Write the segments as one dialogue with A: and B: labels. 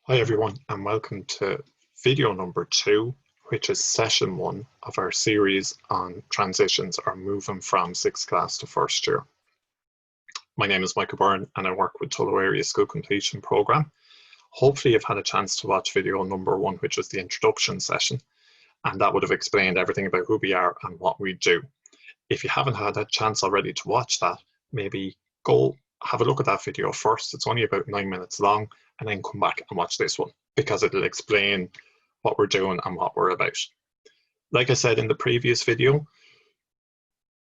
A: Hi everyone, and welcome to video number 2, which is session 1 of our series on transitions or moving from 6th class to 1st year. My name is Michael Byrne and I work with Tullow Area School Completion Programme. Hopefully you've had a chance to watch video number 1, which was the introduction session, and that would have explained everything about who we are and what we do. If you haven't had a chance already to watch that, maybe go have a look at that video first. It's only about 9 minutes long, and then come back and watch this one because it'll explain what we're doing and what we're about. Like I said in the previous video,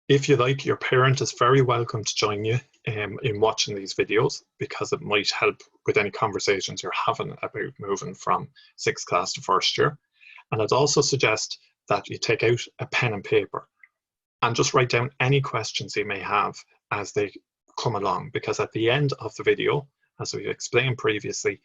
A: if you like, your parent is very welcome to join you in watching these videos because it might help with any conversations you're having about moving from 6th class to 1st year. And I'd also suggest that you take out a pen and paper and just write down any questions you may have as they come along, because at the end of the video, as we explained previously,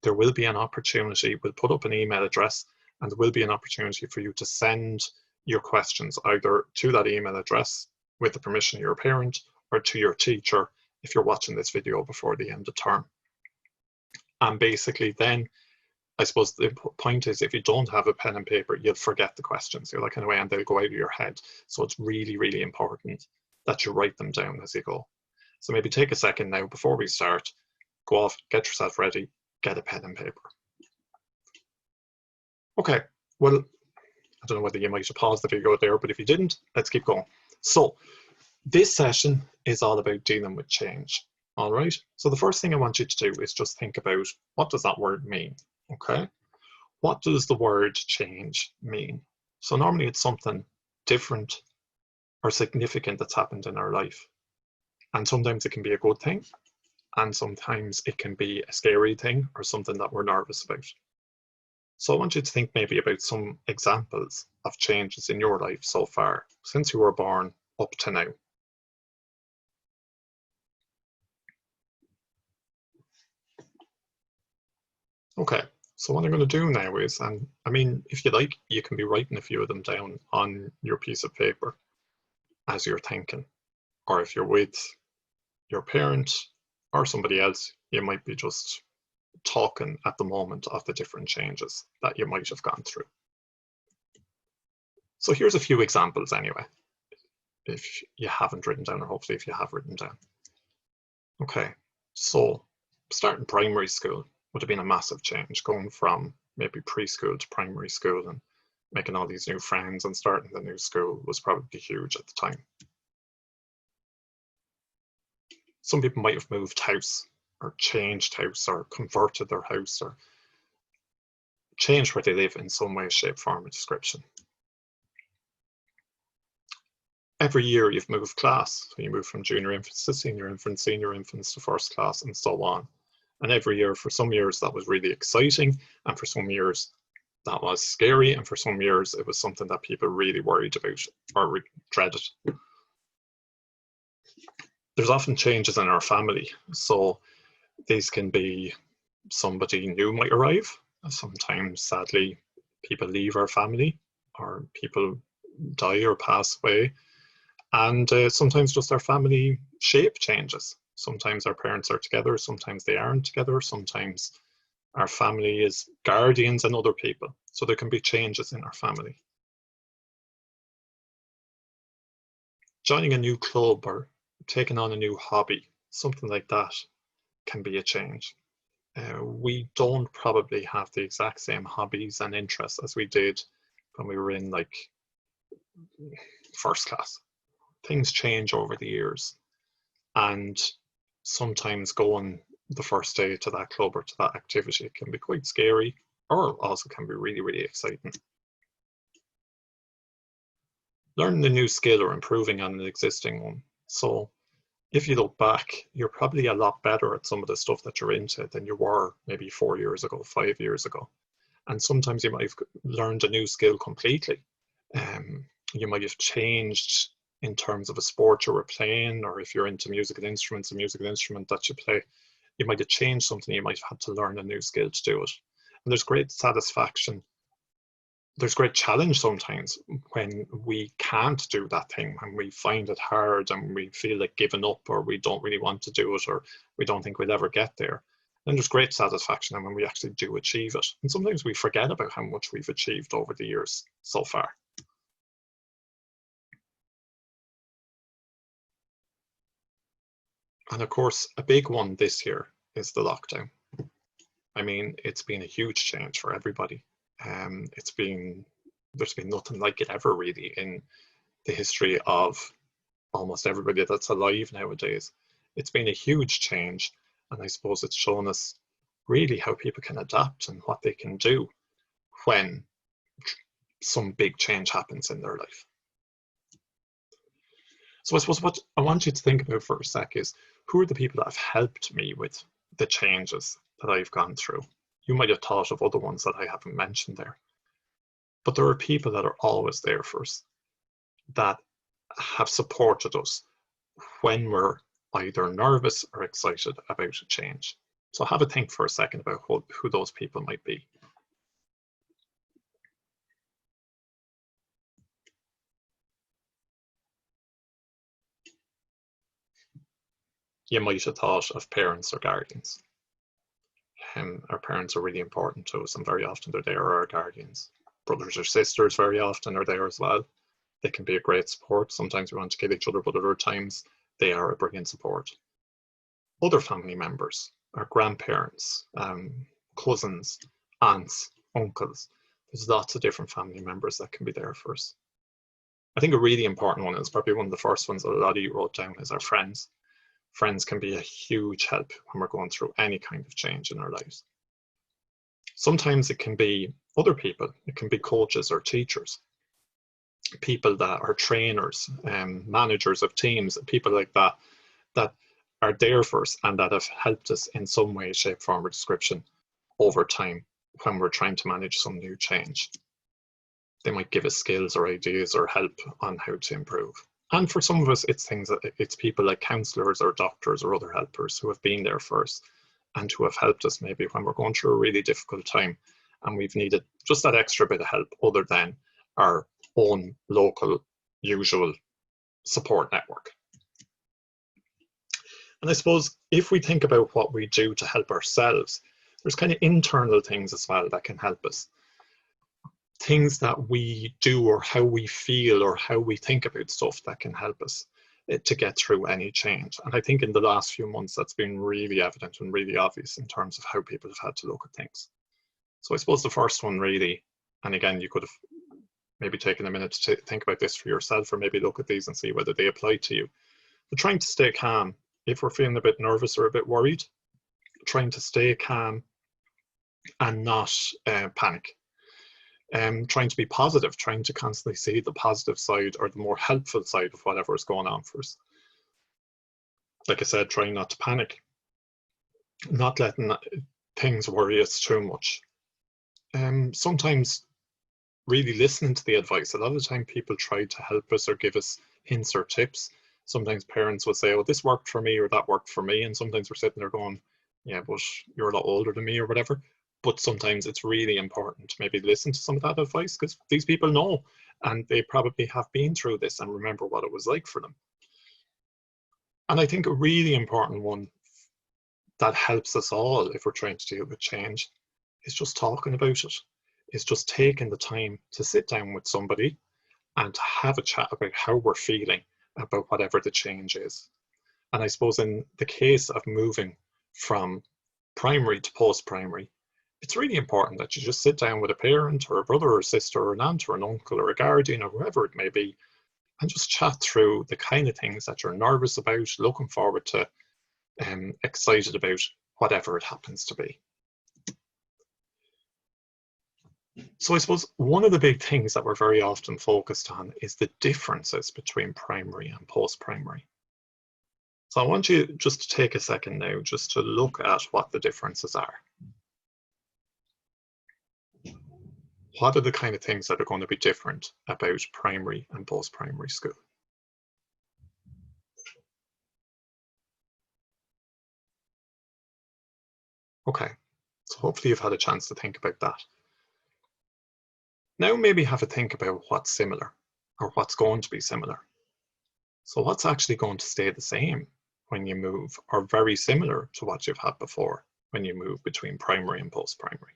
A: there will be an opportunity. We'll put up an email address and there will be an opportunity for you to send your questions either to that email address with the permission of your parent or to your teacher if you're watching this video before the end of term. And basically then, I suppose the point is, if you don't have a pen and paper, you'll forget the questions. You're like, in a way, and they'll go out of your head. So it's really, really important that you write them down as you go. So maybe take a second now before we start, go off, get yourself ready, get a pen and paper. Okay, well, I don't know whether you might have paused the video there, but if you didn't, let's keep going. So this session is all about dealing with change. All right, so the first thing I want you to do is just think about, what does that word mean? Okay, what does the word change mean? So normally it's something different or significant that's happened in our life. And sometimes it can be a good thing, and sometimes it can be a scary thing or something that we're nervous about. So I want you to think maybe about some examples of changes in your life so far, since you were born up to now. Okay, so what I'm going to do now is, and I mean, if you like, you can be writing a few of them down on your piece of paper as you're thinking, or if you're with your parent or somebody else, you might be just talking at the moment of the different changes that you might have gone through. So here's a few examples anyway, if you haven't written down, or hopefully if you have written down. Okay, so starting primary school would have been a massive change, going from maybe preschool to primary school and making all these new friends and starting the new school was probably huge at the time. Some people might have moved house or changed house or converted their house or changed where they live in some way, shape, form, or description. Every year you've moved class. So you move from junior infants to senior infants to first class, and so on. And every year, for some years that was really exciting, and for some years that was scary, and for some years it was something that people really worried about or dreaded. There's often changes in our family. So these can be somebody new might arrive. Sometimes, sadly, people leave our family or people die or pass away. And sometimes just our family shape changes. Sometimes our parents are together, sometimes they aren't together, sometimes our family is guardians and other people. So there can be changes in our family. Joining a new club or taking on a new hobby, something like that can be a change. We don't probably have the exact same hobbies and interests as we did when we were in like first class. Things change over the years, and sometimes going the first day to that club or to that activity can be quite scary, or also can be really, really exciting. Learning a new skill or improving on an existing one. So if you look back, you're probably a lot better at some of the stuff that you're into than you were maybe 4 years ago, 5 years ago. And sometimes you might have learned a new skill completely. You might have changed in terms of a sport you were playing, or if you're into musical instruments, a musical instrument that you play, you might have changed something, you might have had to learn a new skill to do it. And there's great satisfaction. There's great challenge sometimes when we can't do that thing, when we find it hard and we feel like giving up, or we don't really want to do it, or we don't think we'll ever get there. Then there's great satisfaction when we actually do achieve it. And sometimes we forget about how much we've achieved over the years so far. And of course, a big one this year is the lockdown. I mean, it's been a huge change for everybody. There's been nothing like it ever really in the history of almost everybody that's alive nowadays. It's been a huge change, and I suppose it's shown us really how people can adapt and what they can do when some big change happens in their life. So I suppose what I want you to think about for a sec is, who are the people that have helped me with the changes that I've gone through? You might have thought of other ones that I haven't mentioned there. But there are people that are always there for us, that have supported us when we're either nervous or excited about a change. So have a think for a second about who those people might be. You might have thought of parents or guardians. Our parents are really important to us, and very often they're there, or our guardians. Brothers or sisters very often are there as well. They can be a great support. Sometimes we want to kill each other, but other times they are a brilliant support. Other family members, our grandparents, cousins, aunts, uncles. There's lots of different family members that can be there for us. I think a really important one is probably one of the first ones that a lot of you wrote down, is our friends. Friends can be a huge help when we're going through any kind of change in our lives. Sometimes it can be other people. It can be coaches or teachers, people that are trainers, managers of teams, people like that, that are there for us and that have helped us in some way, shape, form, or description over time when we're trying to manage some new change. They might give us skills or ideas or help on how to improve. And for some of us, it's people like counselors or doctors or other helpers who have been there for us and who have helped us maybe when we're going through a really difficult time and we've needed just that extra bit of help other than our own local, usual support network. And I suppose if we think about what we do to help ourselves, there's kind of internal things as well that can help us. Things that we do or how we feel or how we think about stuff that can help us to get through any change. And I think in the last few months, that's been really evident and really obvious in terms of how people have had to look at things. So I suppose the first one really, and again, you could have maybe taken a minute to think about this for yourself, or maybe look at these and see whether they apply to you. But trying to stay calm, if we're feeling a bit nervous or a bit worried, trying to stay calm and not panic. Trying to be positive, trying to constantly see the positive side or the more helpful side of whatever is going on for us. Like I said, trying not to panic, not letting things worry us too much. Sometimes really listening to the advice. A lot of the time people try to help us or give us hints or tips. Sometimes parents will say, oh, this worked for me or that worked for me. And sometimes we're sitting there going, yeah, but you're a lot older than me or whatever. But sometimes it's really important to maybe listen to some of that advice, because these people know and they probably have been through this and remember what it was like for them. And I think a really important one that helps us all if we're trying to deal with change is just talking about it. Is just taking the time to sit down with somebody and to have a chat about how we're feeling about whatever the change is. And I suppose in the case of moving from primary to post-primary, it's really important that you just sit down with a parent or a brother or a sister or an aunt or an uncle or a guardian or whoever it may be, and just chat through the kind of things that you're nervous about, looking forward to, excited about, whatever it happens to be. So I suppose one of the big things that we're very often focused on is the differences between primary and post-primary. So I want you just to take a second now just to look at what the differences are. What are the kind of things that are going to be different about primary and post-primary school? Okay, so hopefully you've had a chance to think about that. Now maybe have a think about what's similar or what's going to be similar. So what's actually going to stay the same when you move, or very similar to what you've had before? when you move between primary and post-primary.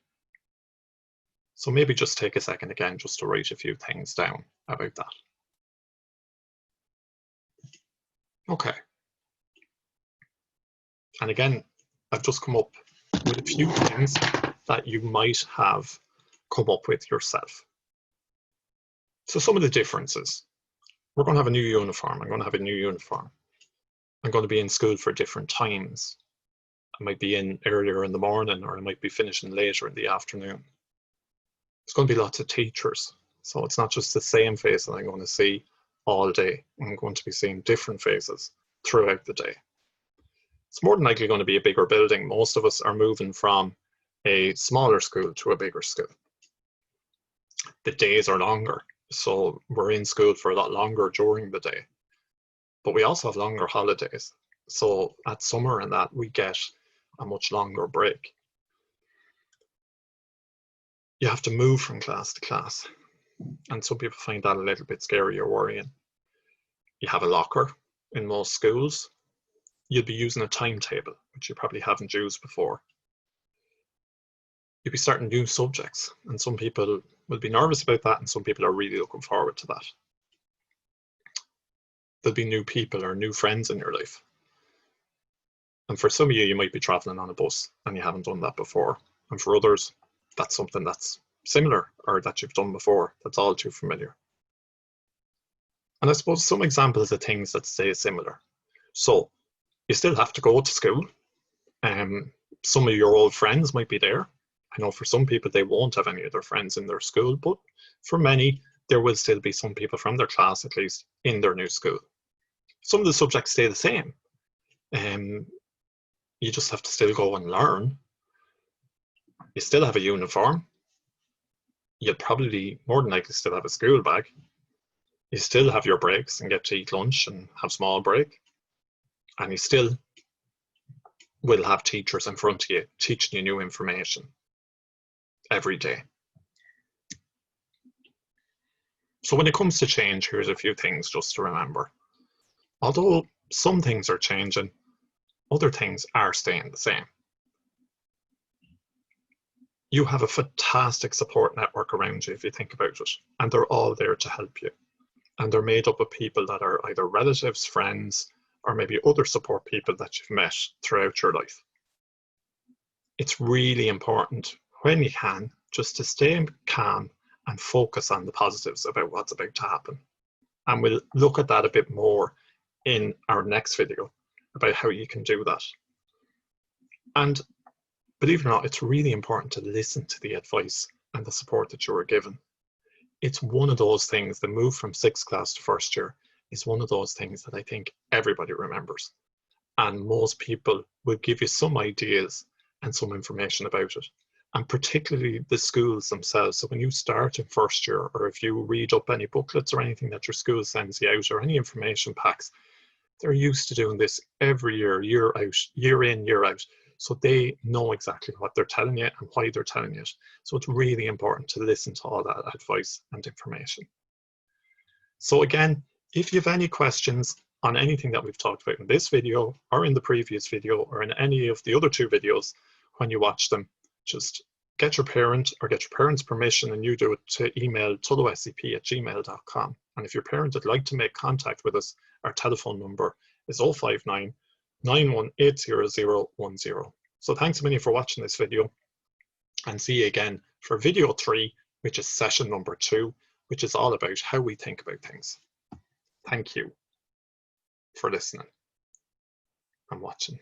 A: So maybe just take a second again just to write a few things down about that. Okay. And again, I've just come up with a few things that you might have come up with yourself. So some of the differences. We're going to have a new uniform. I'm going to have a new uniform. I'm going to be in school for different times. I might be in earlier in the morning, or I might be finishing later in the afternoon. There's going to be lots of teachers. So it's not just the same face that I'm going to see all day. I'm going to be seeing different faces throughout the day. It's more than likely going to be a bigger building. Most of us are moving from a smaller school to a bigger school. The days are longer, so we're in school for a lot longer during the day. But we also have longer holidays. So at summer and that, we get a much longer break. You have to move from class to class. And some people find that a little bit scary or worrying. You have a locker in most schools. You'll be using a timetable, which you probably haven't used before. You'll be starting new subjects, and some people will be nervous about that, and some people are really looking forward to that. There'll be new people or new friends in your life. And for some of you, you might be traveling on a bus and you haven't done that before. And for others, that's something that's similar or that you've done before. That's all too familiar. And I suppose some examples of things that stay similar. So you still have to go to school. Some of your old friends might be there. I know for some people, they won't have any of their friends in their school, but for many, there will still be some people from their class, at least, in their new school. Some of the subjects stay the same. You just have to still go and learn. You still have a uniform. You'll probably, more than likely, still have a school bag. You still have your breaks and get to eat lunch and have small break. And you still will have teachers in front of you teaching you new information every day. So when it comes to change, here's a few things just to remember. Although some things are changing, other things are staying the same. You have a fantastic support network around you if you think about it, and they're all there to help you. And they're made up of people that are either relatives, friends, or maybe other support people that you've met throughout your life. It's really important when you can just to stay calm and focus on the positives about what's about to happen. And we'll look at that a bit more in our next video about how you can do that. And believe it or not, it's really important to listen to the advice and the support that you were given. It's one of those things, the move from 6th class to 1st year is one of those things that I think everybody remembers. And most people will give you some ideas and some information about it. And particularly the schools themselves. So when you start in 1st year, or if you read up any booklets or anything that your school sends you out, or any information packs, they're used to doing this every year, year out, year in, year out. So they know exactly what they're telling you and why they're telling you it. So it's really important to listen to all that advice and information. So again, if you have any questions on anything that we've talked about in this video, or in the previous video, or in any of the other 2 videos, when you watch them, just get your parent or get your parent's permission, and you do it to email tullowscp@gmail.com. And if your parent would like to make contact with us, our telephone number is 059 9180010. So thanks a million for watching this video, and see you again for video 3, which is session number 2, which is all about how we think about things. Thank you for listening and watching.